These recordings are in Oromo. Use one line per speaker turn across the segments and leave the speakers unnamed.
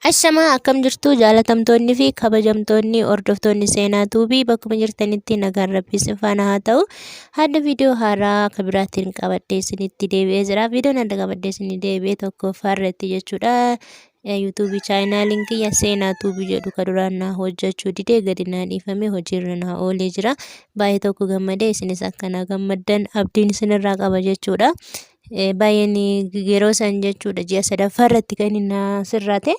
Ashamaa akkam jirtu jaalatamtoonni fi kabajamtoonni hordoftoonni seenaa tuubii bakkuma jirtanitti nagaan rabbii isin faana haa ta'u. Hadda viidiyoo haaraa kan biraatiin qabadhee isinitti deebi'ee jira. Viidiyoon adda qabadhee isinii deebi'ee tokkoffaa irratti jechuudha. YouTube chaanaaliin kiyya seenaa tuubii jedhu kan duraan na hojjechuu didee gadi naa dhiifame hojiirra na oolee jira. Baay'ee tokko gammadee isinis akkana gammaddan abdiin isinirraa qaba jechuudha. Baay'een yeroo san jechuudha ji'a sadaffaa irratti kan inni sirraate.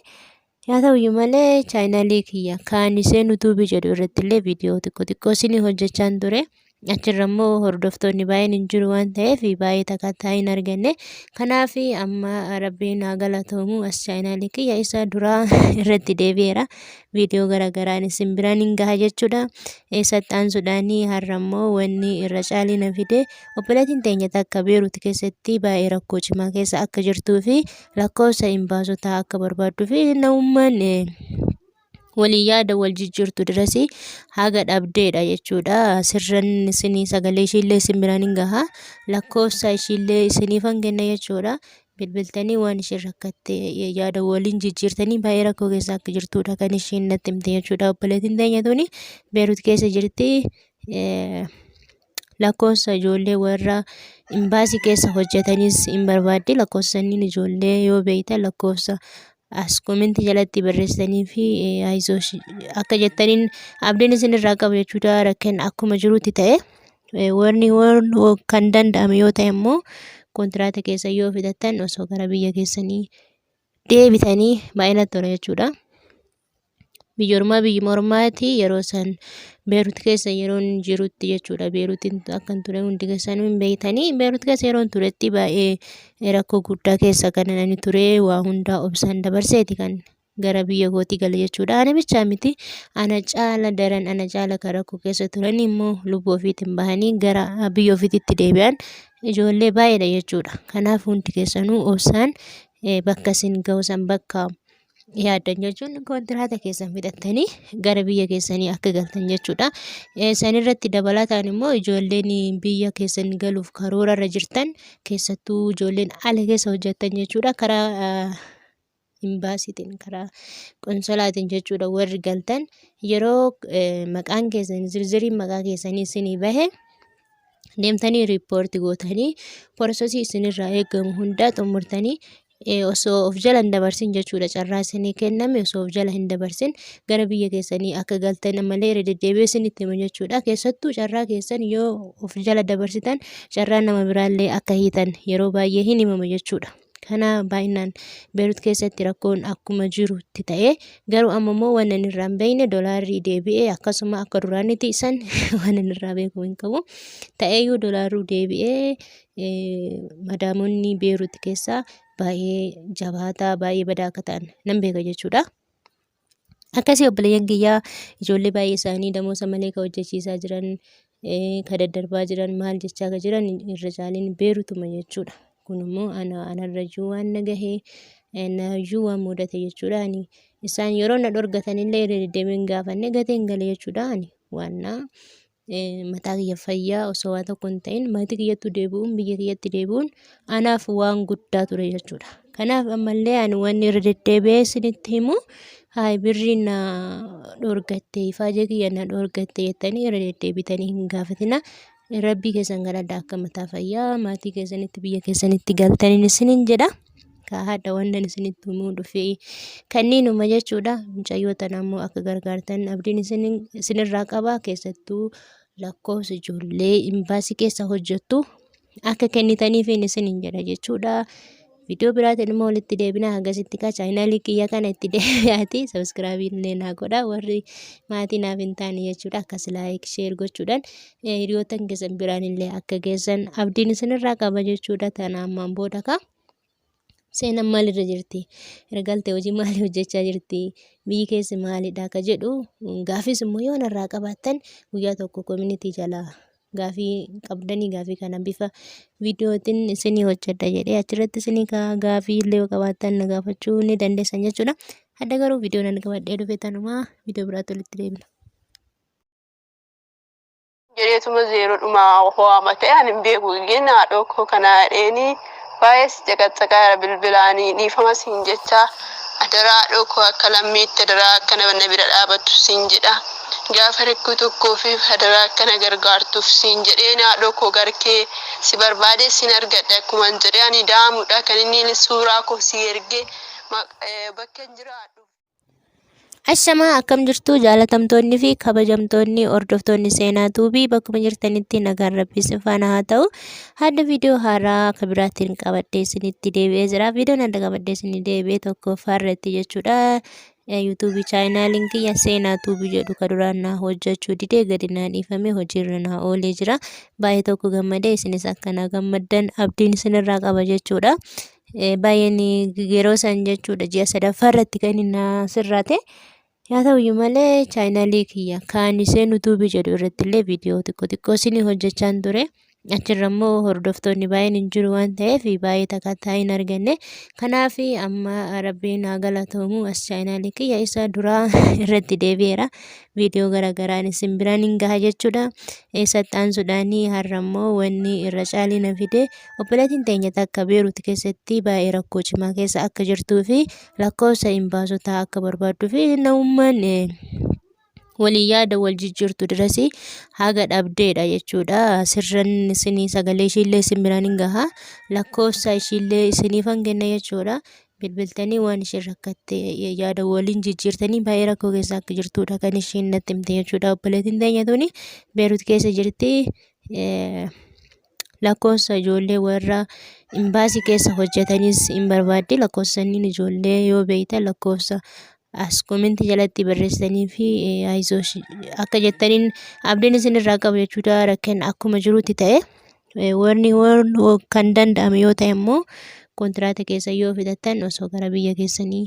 Yaa ta'uyyuu malee chaanaalii kiyya kan isheen YouTube jedhu irratti illee viidiyoo xiqqoo isinii hojjechaan ture. Achirra immoo hordoftoonni baay'een hin jiru waan ta'eef baay'ee takkaattaa hin arganne. Kanaaf amma rabbiin haa galatamu as chaanaalii kiyya isa duraa irratti deebi'eera. Viidiyoo garaagaraan isin biraan hin gaha jechuudha. Eessatti aansuudhaan har'a immoo wanni irra caalii na fide obboleettiin teenya takka Beeruut keessatti baay'ee rakkoo cimaa keessa akka jirtuu fi lakkoofsa hin baasotaa akka barbaadduu fi namummaan walii yaada wal jijjiirtu dirasi haga dhabdeedha jechuudha. Sirran isinii sagalee ishiillee isin biraan hin gaha. Lakkoofsa ishiillee isiniifan kenna jechuudha. Bilbiltanii waan isheen rakkatte yaada waliin jijjiirtanii baay'ee rakkoo keessa akka jirtudha kan isheen natti himte jechuudha. Obboleettiin teenya tuni Beeruut keessa jirti. Lakkoofsa ijoollee warra imbaasii keessa hojjetanis hin barbaaddi. Lakkoofsa sanniin ijoollee yoo beektan lakkoofsa as koomenti jalatti barreessanii fi akka jettaniin abdiin isinirraa qaba jechuudha. Rakkeen akkuma jirutti ta'e warni kan danda'ame yoo ta'e immoo kontiraata keessa yoo fidattan osoo gara biyya keessanii deebitanii baay'ee natti tola jechuudha. Biyya mormaati yeroo san Beeruut keessa yeroon jirutti jechuudha. Beeruutiin akkan ture hundi keessanuu hin beektanii. Beeruut keessa yeroon turetti baay'ee rakkoo guddaa keessa kan ani ture. Waa hundaa obsaan dabarseeti kan gara biyya kootii gale jechuudha. Ana bichaa miti. Ana caala daran ana caala kan rakkoo keessa turan immoo lubbuu ofiitiin bahanii gara biyya ofiitti deebi'an ijoollee baay'eedha jechuudha. Kanaaf hundi keessanuu obsaan bakka isin ga'usan bakka yaaddan jechuun kontiraata keessan fixattanii gara biyya keessanii akka galtan jechuudha. San irratti dabalataan immoo ijoolleen biyya keessan galuuf karoora irra jirtan keessattuu ijoolleen ala keessa hojjetan jechuudha. Karaa imbaasiitiin karaa qonsolaatiin jechuudha warri galtan yeroo maqaan keessan zirziriin maqaa keessanii isinii bahe deemtanii riippoortii gootanii poroosesii isinirraa eegamu hundaa xumurtanii osoo of jala hin dabarsin jechuudha. Carraa isinii kenname osoo of jala hin dabarsin gara biyya keessanii akka galtan malee irra deddeebi'ee isinitti hima jechuudha. Keessattuu carraa keessan yoo of jala dabarsitan carraa nama biraallee akka hiitan yeroo baay'ee hin himama jechuudha. Kana baay'inaan Beeruut keessatti rakkoon akkuma jirutti ta'e garuu amma immoo waan inni irraa hin beekne doolaarri deebi'ee akkasuma akka duraanitti isan waan inni irraa beeku hin qabu. Ta'eeyyuu doolaarru deebi'ee madaamonni Beeruut keessaa baay'ee jabaataa baay'ee badaa akka ta'an nan beeka jechuudha. Akkasii obboleeyyan kiyyaa ijoollee baay'ee isaanii damoosa malee kan hojjechiisaa jiran kan daddarbaa jiran maal jechaa kan jiran irra caaliin Beeruutuma jechuudha. Kun immoo anarrayyuu waan nagahee nayyuu waan mudate jechuudha. Isaan yeroo na dhorgatanillee irra deddeebiin gaafanne gateen galee jechuudha. Waan mataa kiyya fayyaa osoo waa tokko hin ta'in maatii kiyyatti deebi'uun biyya kiyyatti deebi'uun anaaf waan guddaa ture jechuudha. Kanaaf ammallee ani waan irra deddeebi'ee isinitti himu birriin na dhorgatte ifaajee kiyya na dhorgatte jettanii irra deddeebitanii hin gaafatina. Rabbii keessan galadha akka mataa fayyaa maatii keessanitti biyya keessanitti galtaniin isiniin jedha. Haadha wanta isinitti himuu dhufee kanniinuma jechuudha. Mucayyoota namoo akka gargaartan abdiin isinirraa qaba. Keessattuu lakkoofsa ijoollee imbaasii keessa hojjettu akka kennitaniif isiniin jedha jechuudha. Viidiyoo biraatiin immoo walitti deebina hagasitti chaanaalii kiyya kana itti deebi'aati. Sabskiraabiin illee naa godha warri maatii naaf hin taane jechuudha. Akkas laayik sheer gochuudhaan hiriyootan keessan biraan illee akka geessan abdiin isinirraa qaba jechuudha. Tana ammaan booda seenaan maalirra jirti? Ergaltee hojii maalii hojjechaa jirti? Biyyi keessi maalidha akka jedhu gaafis immoo yoo narraa qabaattan guyyaa tokko koominitii jalaa gaafii qabdanii gaafii kana bifa viidiyootiin isinii hojjedha jedhee achirratti isinii gaafii illee yoo qabaattan na gaafachuu ni dandeessan jechuudha. Hadda garuu viidiyoo nan qabadhee dhufe tanumaa viidiyoo biraatti walitti deebina.
Jireetuma zeeroodhuma ho'ama ta'e ani hin beeku gina dhokko kana dheeni baay'ee caqacaqaa bilbilaanii dhiifama siin jecha adaraa dhokoo akka lammiitti adaraa akka nama bira dhaabatu siin jedha. Gaafa rakkoo tokkoo fi adaraa akkana gargaartuuf siin jedhee haadha koo garkee si barbaade sin argadha akkuma jedhee ani daamudha kan inni suuraa koo si ergee bakka hin jiraadhu.
Ashama akkam jirtu jaalatamtoonni fi kabajamtoonni hordoftoonni seenaa tuubii bakkuma jirtanitti nagaan rabbii faana haa ta'u. Hadda viidiyoo haaraa akka biraatiin qabadhee isinitti deebi'ee jira. Viidiyoon adda qabadhee isinii deebi'ee tokkoffaa irratti jechuudha. YouTube chaanaaliin kiyya seenaa tuubii jedhu ka duraan na hojjechuu didee gadi naa dhiifame hojiirra na oolee jira. Baay'ee tokko gammadee isinis akkana gammaddan abdiin isinirraa qaba jechuudha. Baay'een yeroo san jechuudha ji'a sadaffaa irratti kan inni sirraate. Yaa ta'uyyuu malee chaanaalii kiyya kan seenaa tuubii jedhu irratti illee viidiyoo xiqqoo isinii hojjechaan ture. Achirra immoo hordoftoonni baay'een hin jiru waan ta'eef baay'ee takkataa hin arganne. Kanaaf amma rabbiin haa galatamu as chaanaalii kiyya isa duraa irratti deebi'eera. Viidiyoo garaagaraan isin biraan hin gaha jechuudha. Eessatti aansuudhaanii har'a immoo wanni irra caalii na fide obboleettiin teenya takka Beeruut keessatti baay'ee rakkoo cimaa keessa akka jirtuu fi lakkoofsa imbaasotaa akka barbaaduu fi namummaan walii yaada wal jijjiirtu dirasi haga dhabdeedha jechuudha. Sirran isinii sagalee ishiillee isin biraan hin gaha. Lakkoofsa ishiillee isiniif kenna jechuudha. Bilbiltanii waan isheen rakkatte yaada waliin jijjiirtanii baay'ee rakkoo keessa akka jirtudha kan isheen natti himte jechuudha. Obboleettiin teenya tuni Beeruut keessa jirti. Lakkoofsa ijoollee warra imbaasii keessa hojjetanis hin barbaaddi. Lakkoofsa ijoollee yoo beektan lakkoofsa as komentii jalatti barreessanii fi akka jettaniin abdiin isinirraa qabu jechuudha. Rakkeen akkuma jirutti ta'e warni kan danda'ame yoo ta'e immoo kontiraata keessa yoo fidatan osoo gara biyya keessanii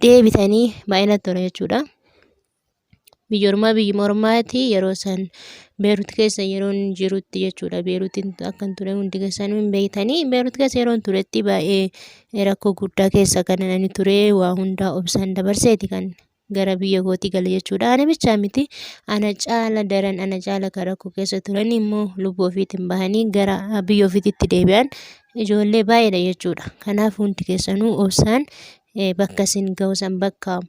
deebitanii baay'inatti tola jechuudha. Biyya mormaati yeroo san Beeruut keessa yeroon jirutti jechuudha. Beeruutiin akkan ture hundi keessanuu hin beektanii. Beeruut keessa yeroon turetti baay'ee rakkoo guddaa keessa kan ani ture. Waa hundaa obsaan dabarseeti kan gara biyya kootii gale jechuudha. Ana bichaa miti ana caala kan rakkoo keessa turan immoo lubbuu ofiitiin bahanii gara biyya ofiitti deebi'an ijoollee baay'eedha jechuudha. Kanaaf hundi keessanuu obsaan bakka isin ga'usan bakka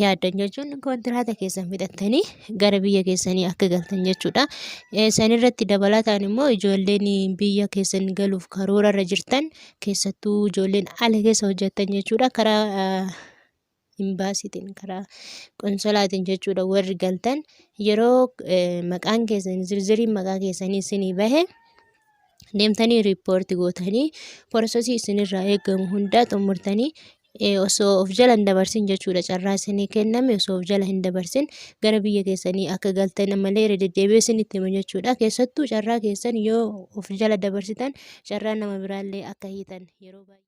yaaddan jechuun kontiraata keessan fixattanii gara biyya keessanii akka galtan jechuudha. San irratti dabalataan immoo ijoolleen biyya keessan galuuf karoora irra jirtan keessattuu ijoolleen ala keessa hojjetan jechuudha. Karaa imbaasiitiin karaa konsolaatiin jechuudha warri galtan yeroo maqaan keessan zirziriin maqaa keessanii isinii bahe deemtanii riippoortii gootanii poroosesii isinirraa eegamu hundaa xumurtanii osoo of jala hin dabarsin jechuudha. Carraa isinii kenname osoo of jala hin dabarsin gara biyya keessanii akka galtan malee irra deddeebi'ee isinitti himu jechuudha. Keessattuu carraa keessan yoo of jala dabarsitan carraa nama biraallee akka hiitan yeroo baay'ee